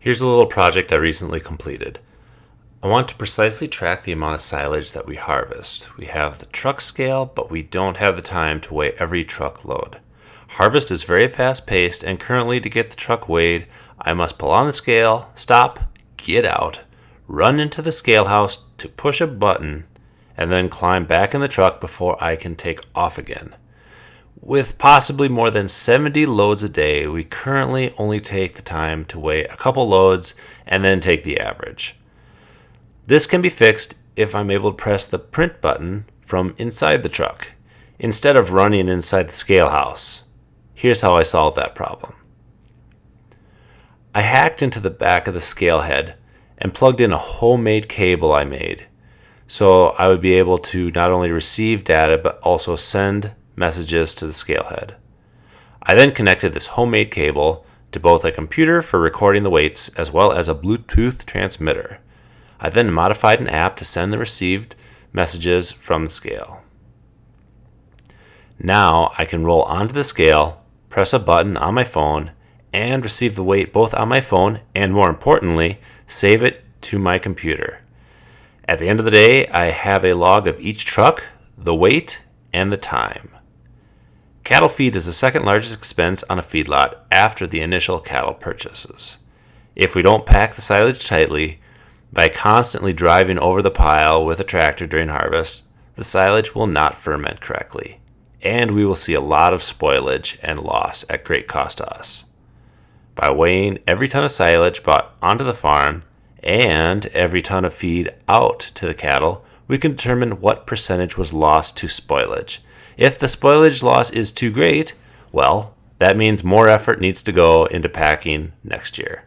Here's a little project I recently completed. I want to precisely track the amount of silage that we harvest. We have the truck scale, but we don't have the time to weigh every truck load. Harvest is very fast paced, and currently to get the truck weighed, I must pull on the scale, stop, get out, run into the scale house to push a button, and then climb back in the truck before I can take off again. With possibly more than 70 loads a day, we currently only take the time to weigh a couple loads and then take the average. This can be fixed if I'm able to press the print button from inside the truck, instead of running inside the scale house. Here's how I solved that problem. I hacked into the back of the scale head and plugged in a homemade cable I made, so I would be able to not only receive data but also send messages to the scale head. I then connected this homemade cable to both a computer for recording the weights as well as a Bluetooth transmitter. I then modified an app to send the received messages from the scale. Now I can roll onto the scale, press a button on my phone, and receive the weight both on my phone and, more importantly, save it to my computer. At the end of the day, I have a log of each truck, the weight, and the time. Cattle feed is the second largest expense on a feedlot after the initial cattle purchases. If we don't pack the silage tightly, by constantly driving over the pile with a tractor during harvest, the silage will not ferment correctly, and we will see a lot of spoilage and loss at great cost to us. By weighing every ton of silage brought onto the farm and every ton of feed out to the cattle, we can determine what percentage was lost to spoilage. If the spoilage loss is too great, well, that means more effort needs to go into packing next year.